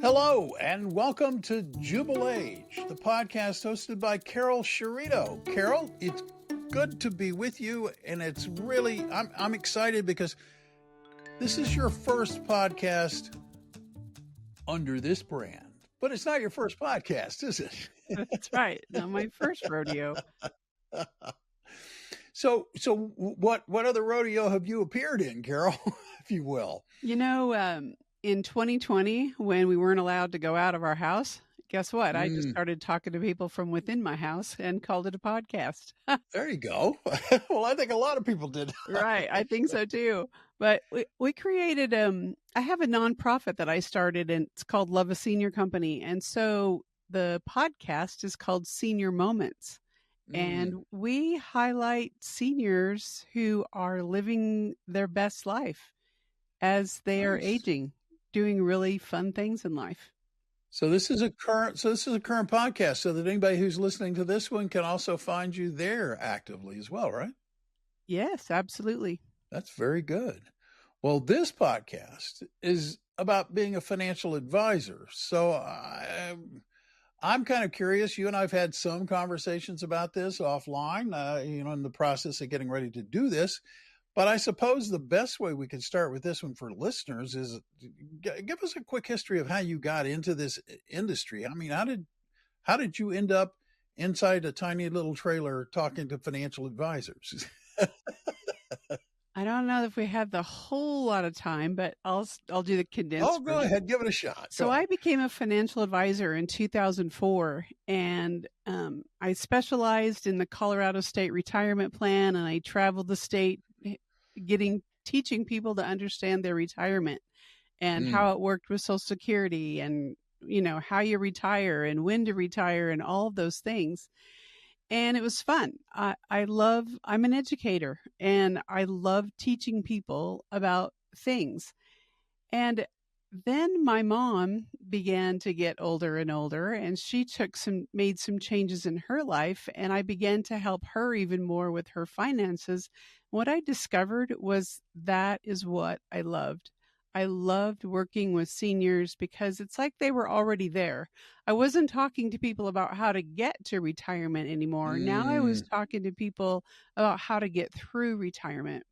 Hello, and welcome to JubilAge, the podcast hosted by Carol Chiarito. Carol, it's good to be with you, and it's really, I'm excited because this is your first podcast under this brand, but it's not your first podcast, is it? That's right. Not my first rodeo. So what other rodeo have you appeared in, Carol, if you will? You know, in 2020, when we weren't allowed to go out of our house, guess what? I just started talking to people from within my house and called it a podcast. There you go. Well, I think a lot of people did. Right. I think so too. But we created, I have a nonprofit that I started, and it's called Love a Senior Company. And so the podcast is called Senior Moments. And we highlight seniors who are living their best life as they are aging, doing really fun things in life. So this is a current podcast, so that anybody who's listening to this one can also find you there actively as well, right? Yes, absolutely. That's very good. Well, this podcast is about being a financial advisor. So I'm kind of curious. You and I've had some conversations about this offline, in the process of getting ready to do this. But I suppose the best way we can start with this one for listeners is give us a quick history of how you got into this industry. I mean, how did you end up inside a tiny little trailer talking to financial advisors? I don't know if we have the whole lot of time, but I'll do the condensed. Oh, go ahead. Give it a shot. So I became a financial advisor in 2004, and I specialized in the Colorado State Retirement Plan, and I traveled the state teaching people to understand their retirement and how it worked with Social Security and, how you retire and when to retire and all of those things. And it was fun. I'm an educator, and I love teaching people about things. And then my mom began to get older and older, and she made some changes in her life, and I began to help her even more with her finances. What I discovered was that is what I loved. I loved working with seniors because it's like they were already there. I wasn't talking to people about how to get to retirement anymore. Now I was talking to people about how to get through retirement.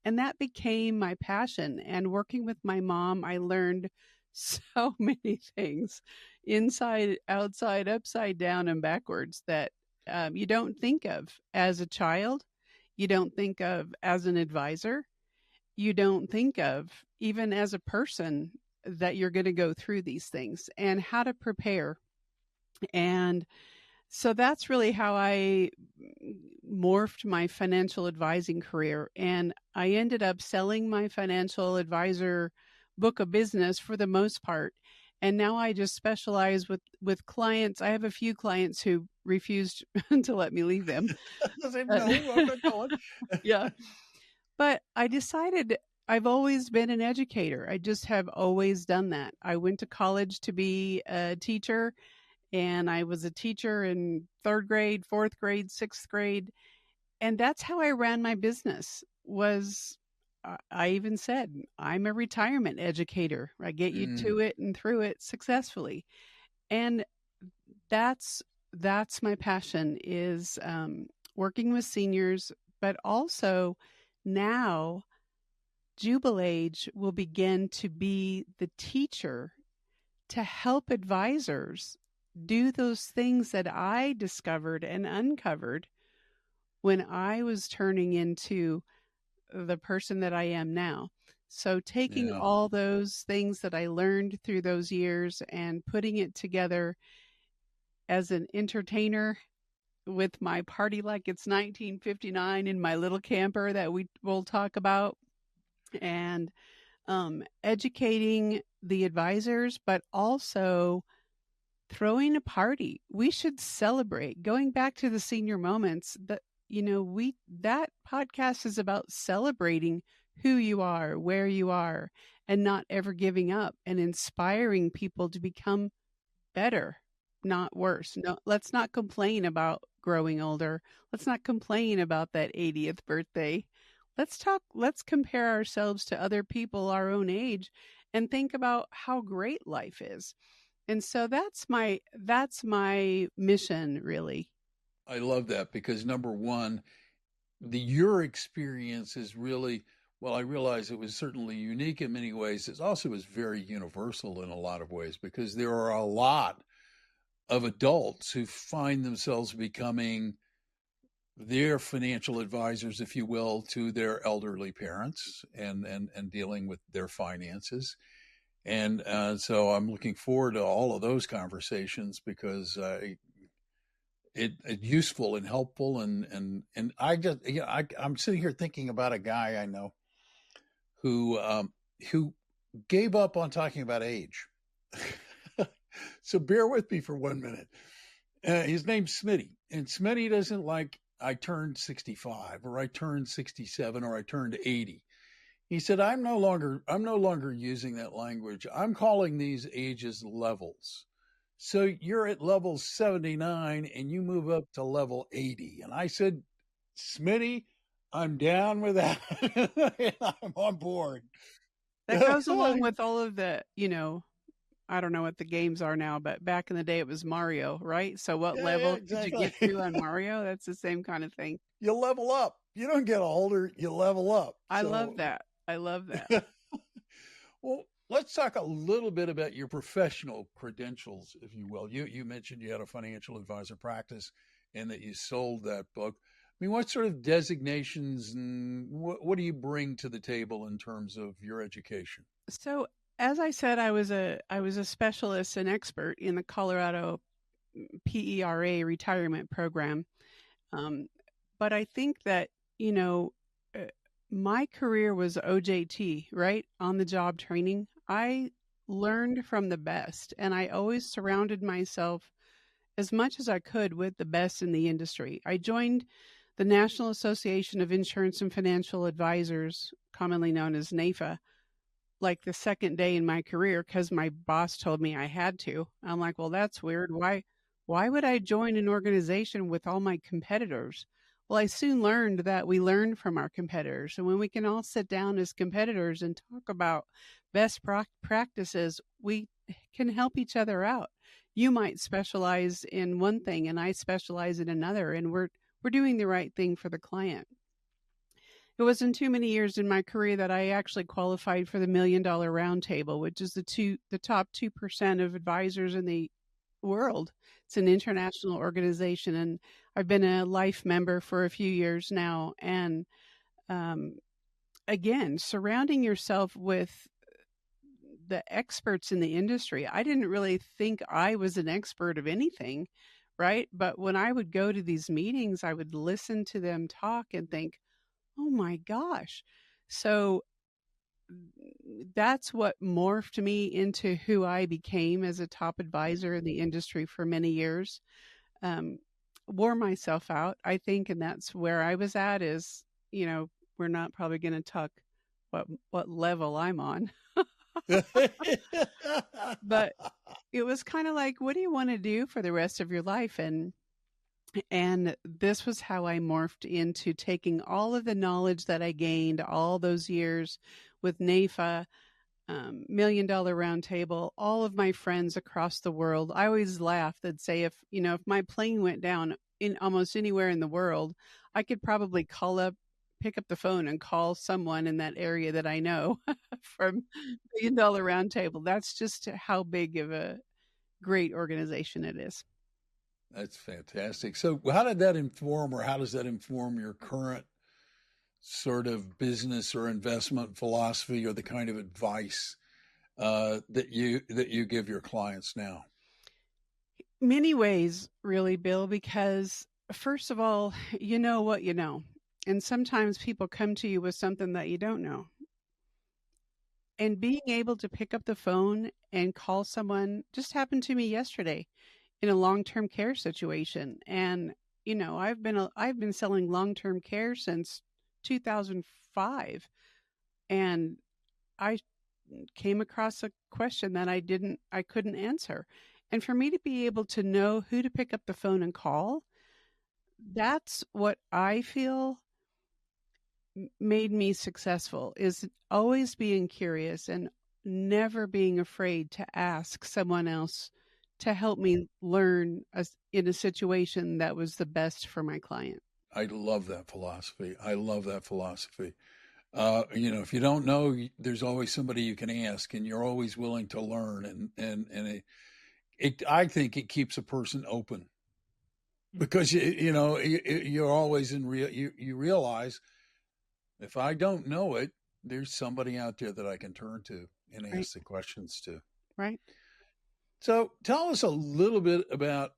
And that became my passion. And working with my mom, I learned so many things inside, outside, upside down, and backwards that you don't think of as a child. You don't think of as an advisor. You don't think of even as a person that you're going to go through these things and how to prepare. And so that's really how I morphed my financial advising career. And I ended up selling my financial advisor book of business for the most part. And now I just specialize with clients. I have a few clients who refused to let me leave them. No, I'm not going. Yeah. But I decided I've always been an educator. I just have always done that. I went to college to be a teacher, and I was a teacher in 3rd grade, 4th grade, 6th grade. And that's how I ran my business. I even said, I'm a retirement educator. I get you to it and through it successfully. And that's my passion, is working with seniors, but also now JubilAge will begin to be the teacher to help advisors do those things that I discovered and uncovered when I was turning into the person that I am now. So taking all those things that I learned through those years and putting it together as an entertainer with my party like it's 1959 in my little camper that we will talk about, and educating the advisors, but also throwing a party. We should celebrate. Going back to the senior moments, that that podcast is about celebrating who you are, where you are, and not ever giving up, and inspiring people to become better, not worse. No, let's not complain about growing older. Let's not complain about that 80th birthday. Let's compare ourselves to other people our own age and think about how great life is. And so that's my mission, really. I love that because number one, your experience is really, well, I realize it was certainly unique in many ways. It also was very universal in a lot of ways because there are a lot of adults who find themselves becoming their financial advisors, if you will, to their elderly parents and dealing with their finances. And so I'm looking forward to all of those conversations because it's useful and helpful. And I just, I'm sitting here thinking about a guy I know who gave up on talking about age. So bear with me for 1 minute. His name's Smitty, and Smitty doesn't like I turned 65 or I turned 67 or I turned 80. He said, I'm no longer using that language. I'm calling these ages levels. So you're at level 79 and you move up to level 80. And I said, Smitty, I'm down with that. I'm on board. That goes along with all of the, I don't know what the games are now, but back in the day it was Mario, right? So what level did you get to on Mario? That's the same kind of thing. You level up. You don't get older, you level up. I love that. Well, let's talk a little bit about your professional credentials, if you will. You mentioned you had a financial advisor practice and that you sold that book. I mean, what sort of designations and what do you bring to the table in terms of your education? So, as I said, I was a specialist and expert in the Colorado PERA retirement program. But I think that, my career was OJT, right? On the job training. I learned from the best, and I always surrounded myself as much as I could with the best in the industry. I joined the National Association of Insurance and Financial Advisors, commonly known as NAFA, like the second day in my career because my boss told me I had to. I'm like, well, that's weird. Why would I join an organization with all my competitors? Well, I soon learned that we learn from our competitors. And when we can all sit down as competitors and talk about best practices, we can help each other out. You might specialize in one thing and I specialize in another, and we're doing the right thing for the client. It wasn't too many years in my career that I actually qualified for the $1 Million Roundtable, which is the top 2% of advisors in the world. It's an international organization, and I've been a life member for a few years now. And again, surrounding yourself with the experts in the industry. I didn't really think I was an expert of anything, right? But when I would go to these meetings, I would listen to them talk and think, oh my gosh. So that's what morphed me into who I became as a top advisor in the industry for many years. Wore myself out, I think, and that's where I was at is, we're not probably going to talk what level I'm on. But it was kind of like, what do you want to do for the rest of your life? And this was how I morphed into taking all of the knowledge that I gained all those years with NAFA, $1 Million Roundtable, all of my friends across the world. I always laugh and say, if my plane went down in almost anywhere in the world, I could probably pick up the phone and call someone in that area that I know from $1 Million Roundtable. That's just how big of a great organization it is. That's fantastic. So, how did that inform, or how does that inform your current sort of business or investment philosophy, or the kind of advice that you give your clients now? Many ways, really, Bill. Because first of all, you know what you know, and sometimes people come to you with something that you don't know. And being able to pick up the phone and call someone just happened to me yesterday in a long-term care situation. And, I've been selling long-term care since 2005. And I came across a question that I couldn't answer. And for me to be able to know who to pick up the phone and call, that's what I feel made me successful, is always being curious and never being afraid to ask someone else to help me learn in a situation that was the best for my client. I love that philosophy. I love that philosophy. If you don't know, there's always somebody you can ask, and you're always willing to learn. I think it keeps a person open because you're always in real. You realize if I don't know it, there's somebody out there that I can turn to and ask the questions to. Right. So tell us a little bit about.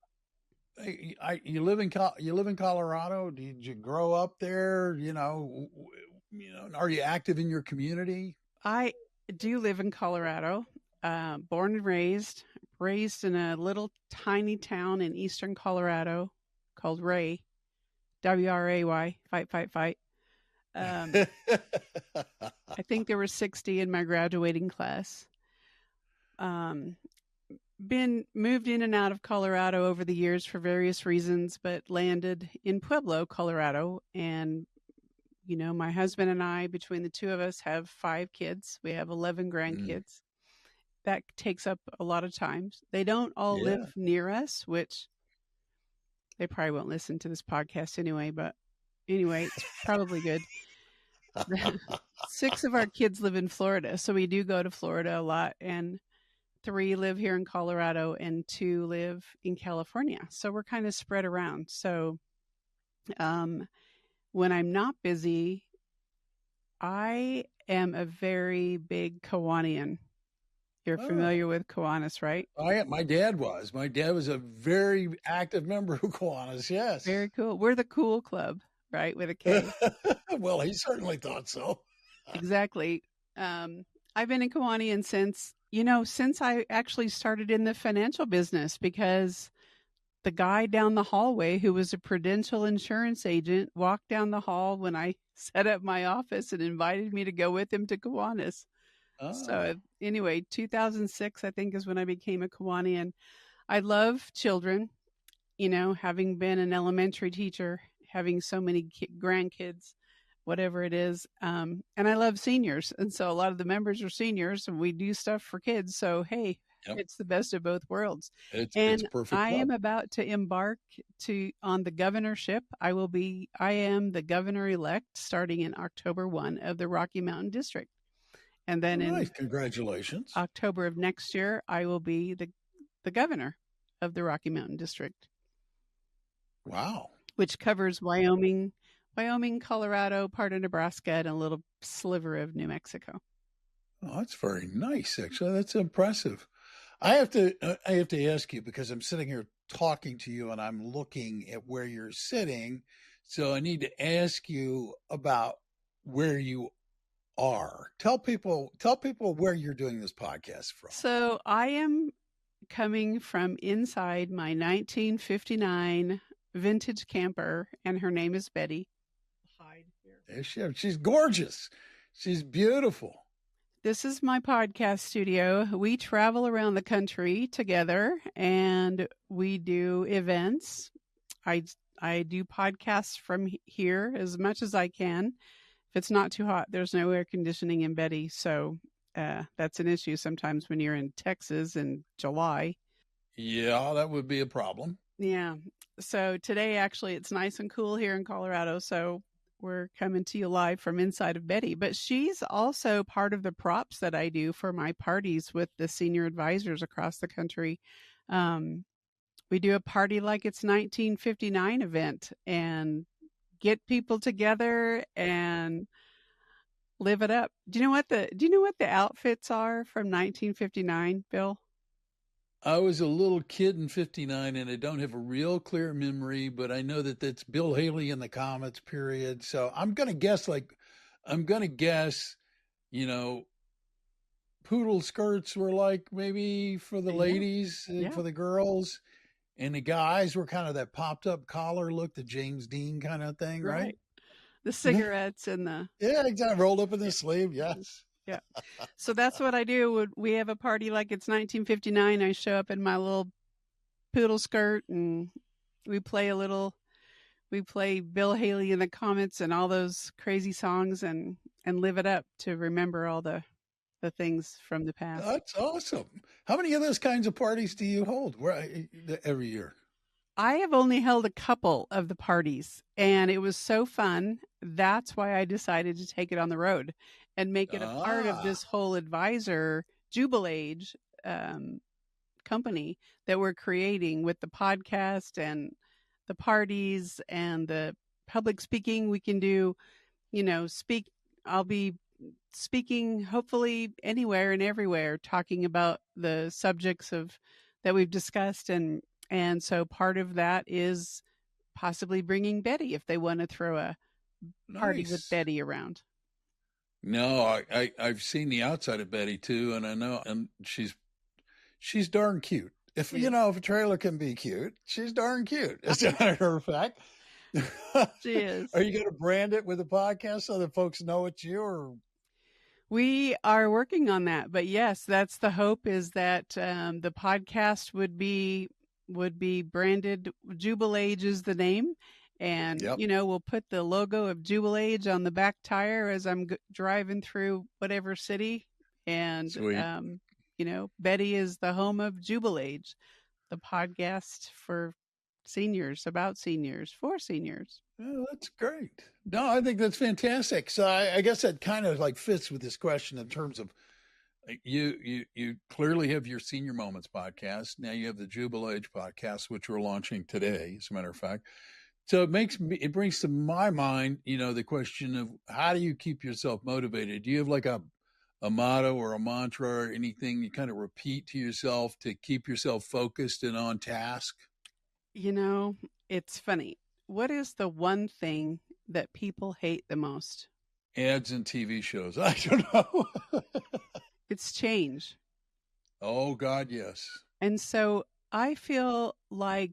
You live in Colorado. Did you grow up there? Are you active in your community? I do live in Colorado, born and raised in a little tiny town in eastern Colorado called Ray, WRAY, fight, fight, fight. I think there were 60 in my graduating class. Been moved in and out of Colorado over the years for various reasons, but landed in Pueblo, Colorado. And, my husband and I, between the two of us, have 5 kids. We have 11 grandkids. That takes up a lot of time. They don't all live near us, which they probably won't listen to this podcast anyway, but anyway, it's probably good. 6 of our kids live in Florida, so we do go to Florida a lot, and 3 live here in Colorado and 2 live in California. So we're kind of spread around. So when I'm not busy, I am a very big Kiwanian. You're familiar with Kiwanis, right? My dad was. My dad was a very active member of Kiwanis, yes. Very cool. We're the cool club, right? With a K. Well, he certainly thought so. Exactly. I've been in Kiwanian since I actually started in the financial business, because the guy down the hallway who was a Prudential insurance agent walked down the hall when I set up my office and invited me to go with him to Kiwanis. Oh. So anyway, 2006, I think, is when I became a Kiwanian. I love children, having been an elementary teacher, having so many grandkids, whatever it is. And I love seniors. And so a lot of the members are seniors, and we do stuff for kids. So, hey, it's the best of both worlds. It's perfect. I am about to embark on the governorship. I am the governor-elect starting in October 1 of the Rocky Mountain District. And then congratulations. October of next year, I will be the governor of the Rocky Mountain District. Wow. Which covers Wyoming, Colorado, part of Nebraska, and a little sliver of New Mexico. Oh, that's very nice, actually. That's impressive. I have to ask you, because I'm sitting here talking to you and I'm looking at where you're sitting. So I need to ask you about where you are. Tell people where you're doing this podcast from. So I am coming from inside my 1959 vintage camper, and her name is Betty. Hide here. She's gorgeous. She's beautiful. This is my podcast studio. We travel around the country together, and we do events. I do podcasts from here as much as I can. If it's not too hot, there's no air conditioning in Betty, so that's an issue sometimes when you're in Texas in July. Yeah, that would be a problem. Yeah. So today, actually, it's nice and cool here in Colorado, so we're coming to you live from inside of Betty. But she's also part of the props that I do for my parties with the senior advisors across the country. We do a party like it's 1959 event and get people together and live it up. Do you know what the outfits are from 1959, Bill? I was a little kid in 59, and I don't have a real clear memory, but I know that that's Bill Haley in the Comets period. So I'm going to guess, poodle skirts were like maybe for the ladies, for the girls. And the guys were kind of that popped up collar look, the James Dean kind of thing, right? The cigarettes and the... Yeah, exactly. Rolled up in the sleeve. Yes. Yeah. So that's what I do. We have a party like it's 1959. I show up in my little poodle skirt, and we play Bill Haley in the Comets and all those crazy songs, and live it up to remember all the the things from the past. That's awesome. How many of those kinds of parties do you hold every year? I have only held a couple of the parties, and it was so fun. That's why I decided to take it on the road and make it a part of Ah, this whole advisor JubilAge um, company that we're creating with the podcast and the parties and the public speaking we can do. Speak. I'll be speaking hopefully anywhere and everywhere, talking about the subjects of that we've discussed, and so part of that is possibly bringing Betty if they want to throw a party with nice. Betty around. No, I've seen the outside of Betty too, and I know, and she's darn cute. If She is. if a trailer can be cute, she's darn cute. As a matter of fact. She is. Are you going to brand it with a podcast so that folks know it's you? Or We are working on that, but yes, that's the hope, is that the podcast would be branded JubilAge is the name, and yep, we'll put the logo of JubilAge on the back tire as I'm driving through whatever city, and sweet. Betty is the home of JubilAge, the podcast for seniors, about seniors, for seniors. Oh, that's great. No, I think that's fantastic. So I guess that kind of like fits with this question in terms of you clearly have your Senior Moments podcast. Now you have the JubilAge podcast, which we're launching today, as a matter of fact. So it brings to my mind, the question of how do you keep yourself motivated? Do you have like a motto or a mantra or anything you kind of repeat to yourself to keep yourself focused and on task? It's funny. What is the one thing that people hate the most? Ads and TV shows. I don't know. It's change. Oh God, yes. And so I feel like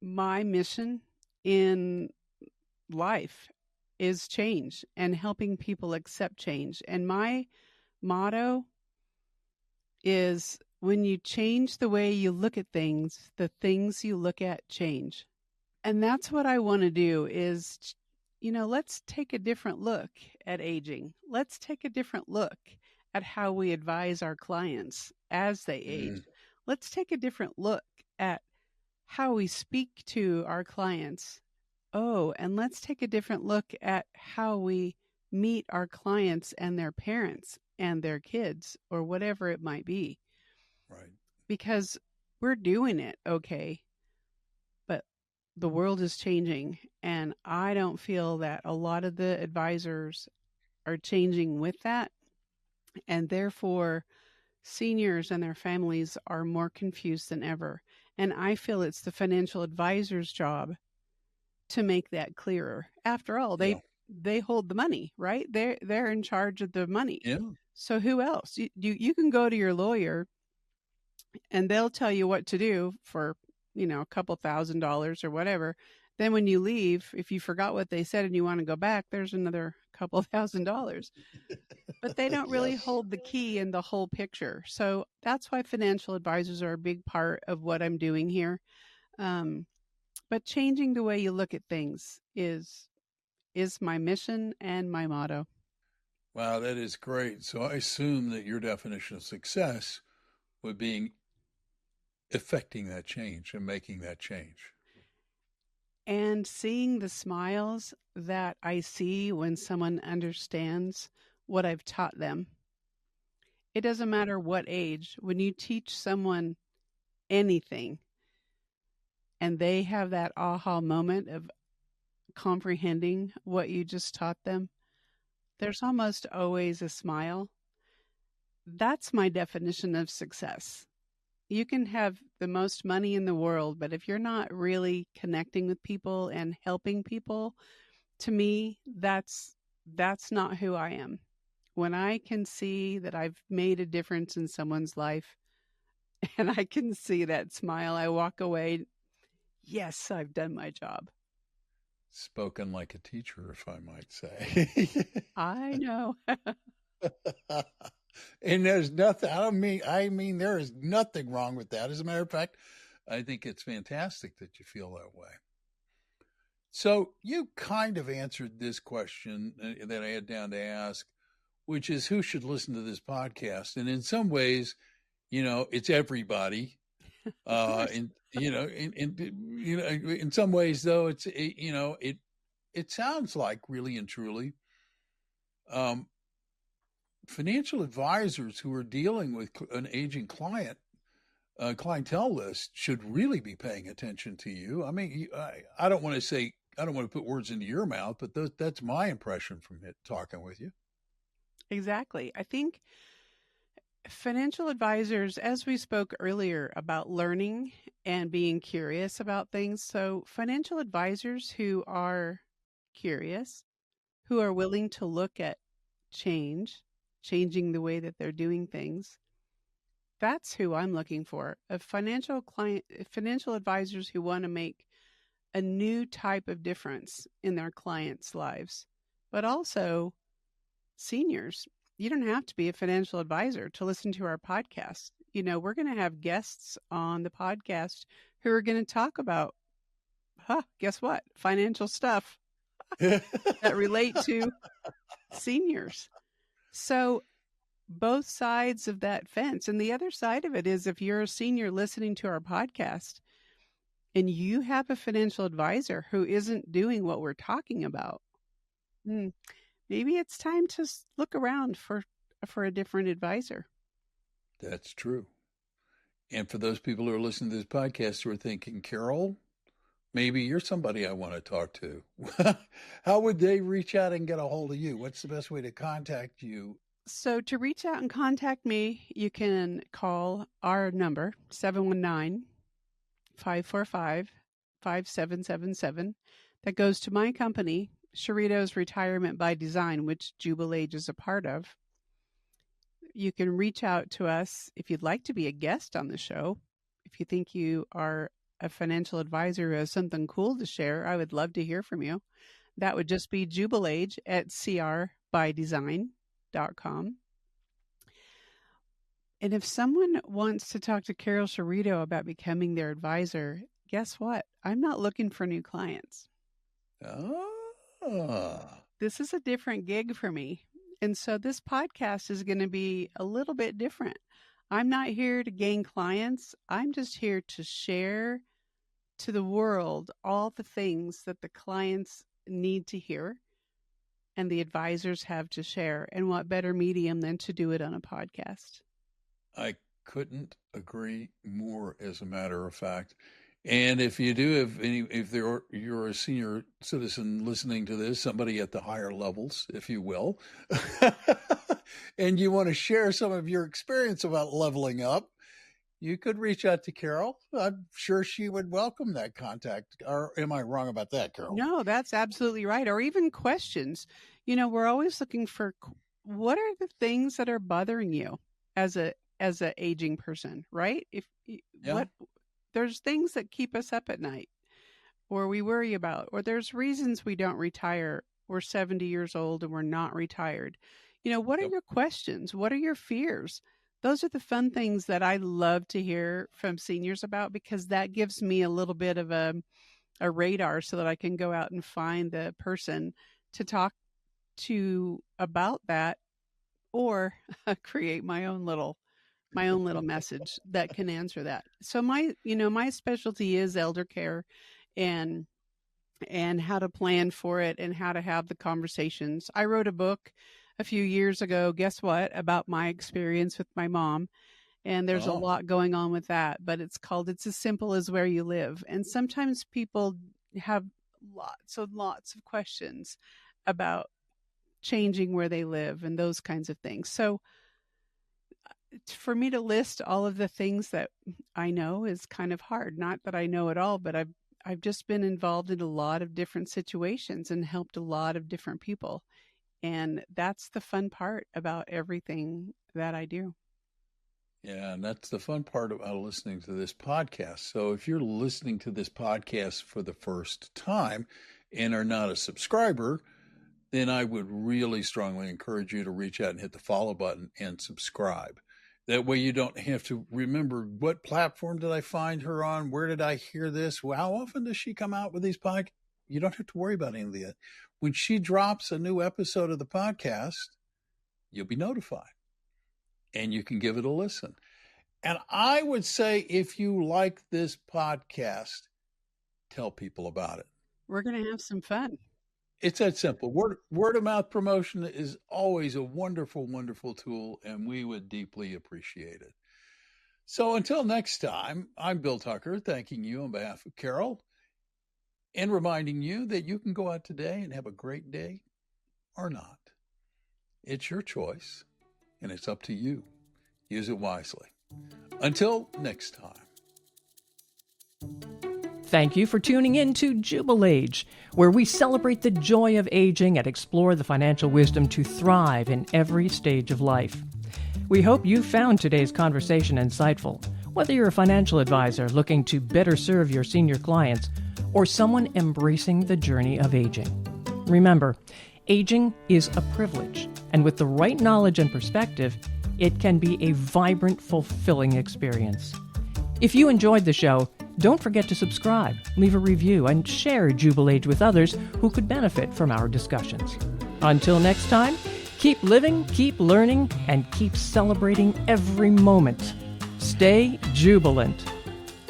my mission in life is change and helping people accept change. And my motto is, when you change the way you look at things, the things you look at change. And that's what I want to do is, let's take a different look at aging. Let's take a different look at how we advise our clients as they age. Mm, Let's take a different look at how we speak to our clients. Oh, and let's take a different look at how we meet our clients and their parents and their kids, or whatever it might be. right. Because we're doing it okay, but the world is changing, and I don't feel that a lot of the advisors are changing with that, and therefore seniors and their families are more confused than ever. And I feel it's the financial advisor's job to make that clearer. After all, Yeah. they hold the money, right? They're in charge of the money. Yeah. So who else? You can go to your lawyer and they'll tell you what to do for, a couple $1,000s or whatever. Then when you leave, if you forgot what they said and you want to go back, there's another couple $1,000s. But they don't really Yes. hold the key in the whole picture. So that's why financial advisors are a big part of what I'm doing here. But changing the way you look at things is my mission and my motto. Wow, that is great. So I assume that your definition of success would be effecting that change and making that change. And seeing the smiles that I see when someone understands what I've taught them. It doesn't matter what age, when you teach someone anything and they have that aha moment of comprehending what you just taught them, there's almost always a smile. That's my definition of success. You can have the most money in the world, but if you're not really connecting with people and helping people, to me, that's not who I am. When I can see that I've made a difference in someone's life and I can see that smile, I walk away, yes, I've done my job. Spoken like a teacher, if I might say. I know. And there's nothing, I mean, there is nothing wrong with that. As a matter of fact, I think it's fantastic that you feel that way. So you kind of answered this question that I had down to ask. which is who should listen to this podcast. And in some ways, it's everybody. In some ways, though, it sounds like really and truly, financial advisors who are dealing with an aging clientele list should really be paying attention to you. I mean, I don't want to put words into your mouth, but that's my impression from talking with you. Exactly. I think financial advisors, as we spoke earlier about learning and being curious about things. So financial advisors who are curious, who are willing to look at changing the way that they're doing things. That's who I'm looking for. Financial advisors who want to make a new type of difference in their clients' lives, but also seniors. You don't have to be a financial advisor to listen to our podcast. We're going to have guests on the podcast who are going to talk about, guess what? Financial stuff that relate to seniors. So both sides of that fence. And the other side of it is if you're a senior listening to our podcast and you have a financial advisor who isn't doing what we're talking about, maybe it's time to look around for a different advisor. That's true. And for those people who are listening to this podcast who are thinking, Carol, maybe you're somebody I want to talk to. How would they reach out and get a hold of you? What's the best way to contact you? So to reach out and contact me, you can call our number, 719-545-5777. That goes to my company, Chiarito's Retirement by Design, which JubilAge is a part of. You can reach out to us if you'd like to be a guest on the show. If you think you are a financial advisor who has something cool to share, I would love to hear from you. That would just be JubilAge at crbydesign.com. And if someone wants to talk to Carol Chiarito about becoming their advisor, guess what? I'm not looking for new clients. This is a different gig for me. And so this podcast is going to be a little bit different. I'm not here to gain clients. I'm just here to share to the world all the things that the clients need to hear and the advisors have to share. And what better medium than to do it on a podcast? I couldn't agree more, as a matter of fact. And if you do have you're a senior citizen listening to this, somebody at the higher levels, if you will, and you want to share some of your experience about leveling up, you could reach out to Carol. I'm sure she would welcome that contact. Or am I wrong about that, Carol? No, that's absolutely right. Or even questions. We're always looking for what are the things that are bothering you as a aging person, right? There's things that keep us up at night or we worry about, or there's reasons we don't retire. We're 70 years old and we're not retired. What are your questions? What are your fears? Those are the fun things that I love to hear from seniors about, because that gives me a little bit of a radar so that I can go out and find the person to talk to about that, or create my own little message that can answer that. So my specialty is elder care and how to plan for it and how to have the conversations. I wrote a book a few years ago, guess what, about my experience with my mom. And there's a lot going on with that, but it's called It's as Simple as Where You Live. And sometimes people have lots of questions about changing where they live and those kinds of things. So for me to list all of the things that I know is kind of hard. Not that I know it all, but I've just been involved in a lot of different situations and helped a lot of different people. And that's the fun part about everything that I do. Yeah, and that's the fun part about listening to this podcast. So if you're listening to this podcast for the first time and are not a subscriber, then I would really strongly encourage you to reach out and hit the follow button and subscribe. That way you don't have to remember, what platform did I find her on? Where did I hear this? How often does she come out with these podcasts? You don't have to worry about any of that. When she drops a new episode of the podcast, you'll be notified and you can give it a listen. And I would say if you like this podcast, tell people about it. We're going to have some fun. It's that simple. Word of mouth promotion is always a wonderful, wonderful tool, and we would deeply appreciate it. So until next time, I'm Bill Tucker, thanking you on behalf of Carol and reminding you that you can go out today and have a great day or not. It's your choice, and it's up to you. Use it wisely. Until next time. Thank you for tuning in to JubilAge, where we celebrate the joy of aging and explore the financial wisdom to thrive in every stage of life. We hope you found today's conversation insightful, whether you're a financial advisor looking to better serve your senior clients or someone embracing the journey of aging. Remember, aging is a privilege, and with the right knowledge and perspective, it can be a vibrant, fulfilling experience. If you enjoyed the show, don't forget to subscribe, leave a review, and share JubilAge with others who could benefit from our discussions. Until next time, keep living, keep learning, and keep celebrating every moment. Stay jubilant.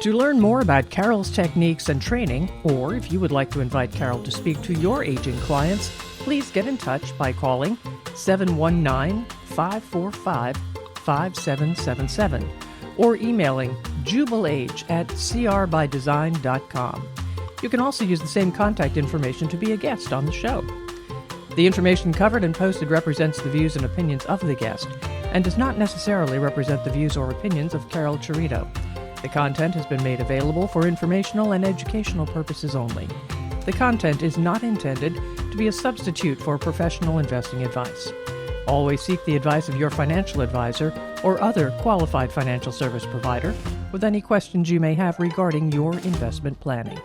To learn more about Carol's techniques and training, or if you would like to invite Carol to speak to your aging clients, please get in touch by calling 719-545-5777 or emailing jubilage@crbydesign.com. You can also use the same contact information to be a guest on the show. The information covered and posted represents the views and opinions of the guest and does not necessarily represent the views or opinions of Carol Chiarito. The content has been made available for informational and educational purposes only. The content is not intended to be a substitute for professional investing advice. Always seek the advice of your financial advisor or other qualified financial service provider with any questions you may have regarding your investment planning.